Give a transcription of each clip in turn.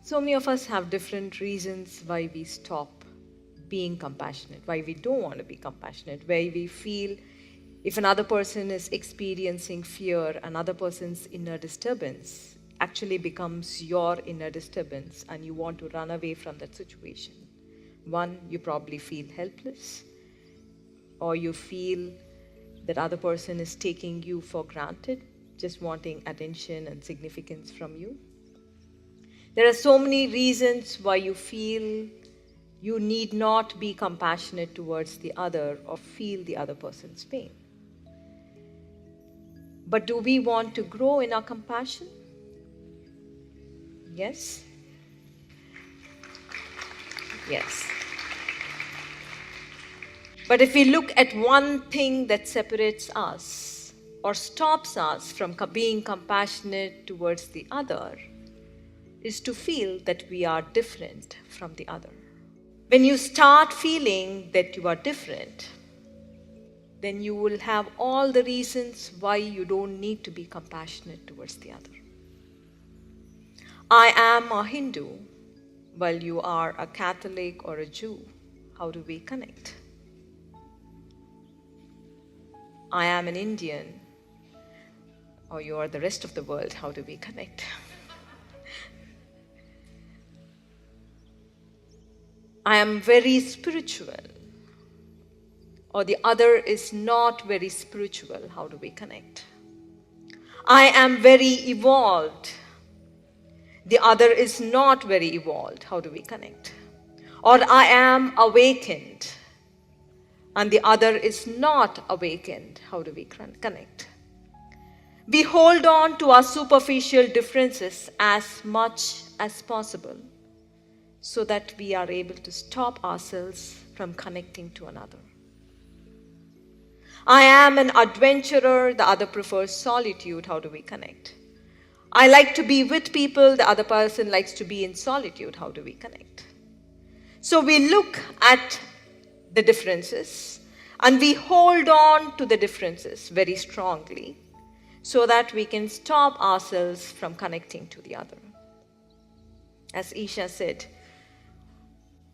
So many of us have different reasons why we stop being compassionate, why we don't want to be compassionate, why we feel if another person is experiencing fear, another person's inner disturbance actually becomes your inner disturbance and you want to run away from that situation. One, you probably feel helpless, or you feel that other person is taking you for granted, just wanting attention and significance from you. There are so many reasons why you feel you need not be compassionate towards the other or feel the other person's pain. But do we want to grow in our compassion? Yes? Yes. But if we look at one thing that separates us or stops us from being compassionate towards the other, is to feel that we are different from the other. When you start feeling that you are different, then you will have all the reasons why you don't need to be compassionate towards the other. I am a Hindu, while you are a Catholic or a Jew. How do we connect? I am an Indian, or you are the rest of the world. How do we connect? I am very spiritual, or the other is not very spiritual. How do we connect? I am very evolved. The other is not very evolved. How do we connect? Or I am awakened and the other is not awakened. How do we connect? We hold on to our superficial differences as much as possible so that we are able to stop ourselves from connecting to another. I am an adventurer, the other prefers solitude. How do we connect? I like to be with people, the other person likes to be in solitude. How do we connect? So we look at the differences and we hold on to the differences very strongly so that we can stop ourselves from connecting to the other. As Isha said,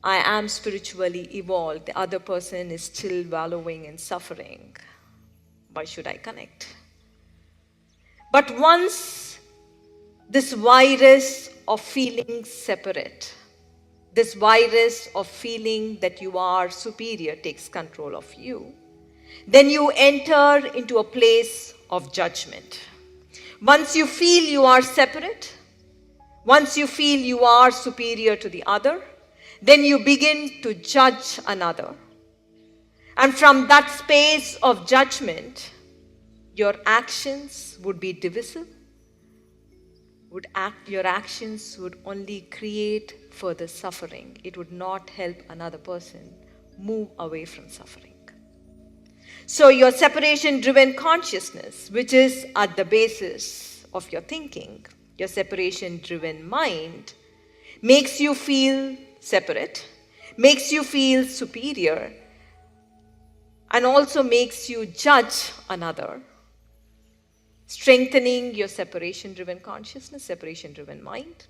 I am spiritually evolved, the other person is still wallowing in suffering. Why should I connect? But once this virus of feeling separate, this virus of feeling that you are superior takes control of you, then you enter into a place of judgment. Once you feel you are separate, once you feel you are superior to the other, then you begin to judge another. And from that space of judgment, your actions would be divisive. Your actions would only create further suffering. It would not help another person move away from suffering. So your separation-driven consciousness, which is at the basis of your thinking, your separation-driven mind, makes you feel separate, makes you feel superior, and also makes you judge another, strengthening your separation-driven consciousness, separation-driven mind.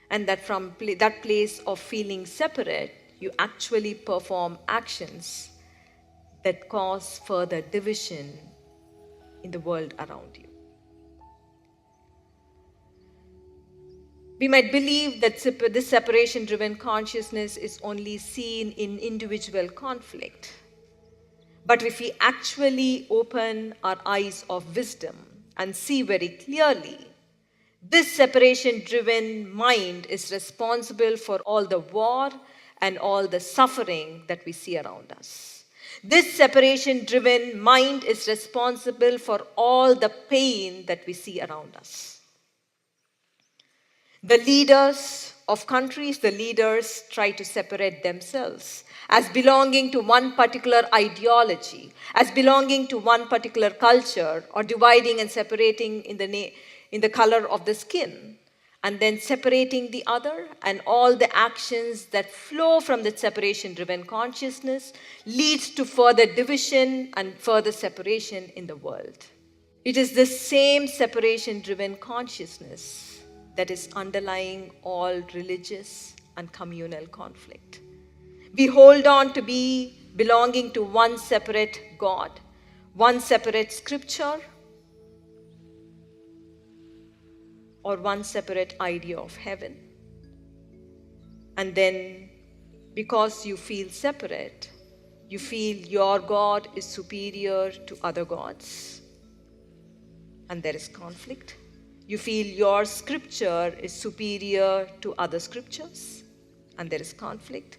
And that from that place of feeling separate, you actually perform actions that cause further division in the world around you. We might believe that this separation-driven consciousness is only seen in individual conflict. But if we actually open our eyes of wisdom and see very clearly, this separation-driven mind is responsible for all the war and all the suffering that we see around us. This separation-driven mind is responsible for all the pain that we see around us. The leaders of countries, the leaders try to separate themselves as belonging to one particular ideology, as belonging to one particular culture, or dividing and separating in the color of the skin, and then separating the other, and all the actions that flow from that separation-driven consciousness leads to further division and further separation in the world. It is this same separation-driven consciousness that is underlying all religious and communal conflict. We hold on to be belonging to one separate God, one separate scripture, or one separate idea of heaven. And then, because you feel separate, you feel your God is superior to other gods, and there is conflict. You feel your scripture is superior to other scriptures, and there is conflict.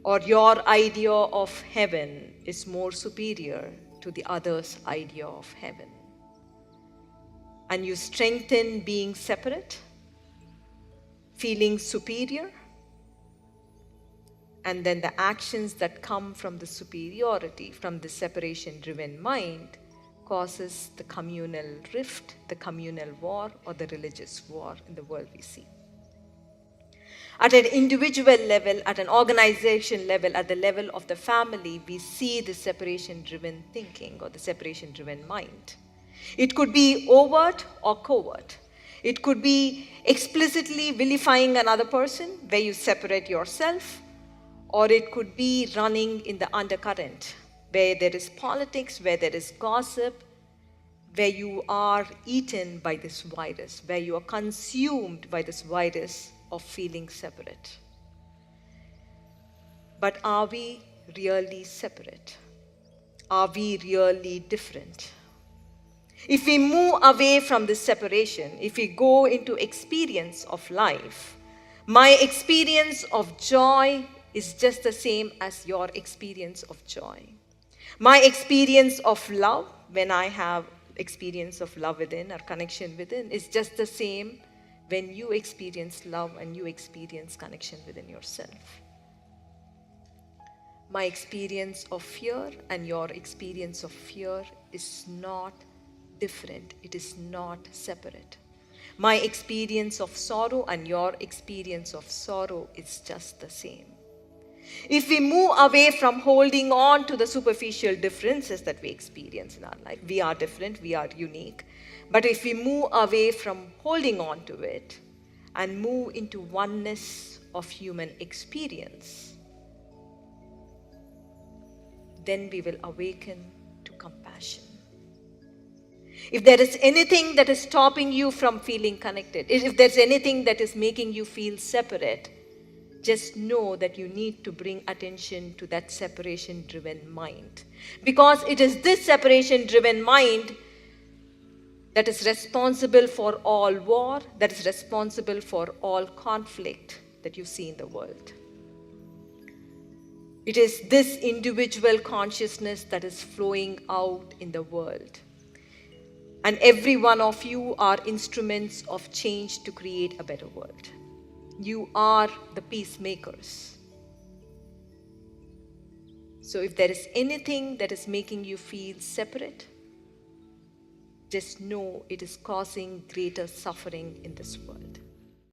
Or your idea of heaven is more superior to the other's idea of heaven. And you strengthen being separate, feeling superior, and then the actions that come from the superiority, from the separation-driven mind, causes the communal rift, the communal war, or the religious war in the world we see. At an individual level, at an organization level, at the level of the family, we see the separation-driven thinking or the separation-driven mind. It could be overt or covert. It could be explicitly vilifying another person, where you separate yourself, or it could be running in the undercurrent, where there is politics, where there is gossip, where you are eaten by this virus, where you are consumed by this virus of feeling separate. But are we really separate? Are we really different? If we move away from this separation, if we go into experience of life, my experience of joy is just the same as your experience of joy. My experience of love, when I have experience of love within or connection within, is just the same when you experience love and you experience connection within yourself. My experience of fear and your experience of fear is not different. It is not separate. My experience of sorrow and your experience of sorrow is just the same. If we move away from holding on to the superficial differences that we experience in our life, we are different, we are unique. But if we move away from holding on to it and move into oneness of human experience, then we will awaken to compassion. If there is anything that is stopping you from feeling connected, if there's anything that is making you feel separate, just know that you need to bring attention to that separation-driven mind. Because it is this separation-driven mind that is responsible for all war, that is responsible for all conflict that you see in the world. It is this individual consciousness that is flowing out in the world. And every one of you are instruments of change to create a better world. You are the peacemakers. So if there is anything that is making you feel separate, just know it is causing greater suffering in this world.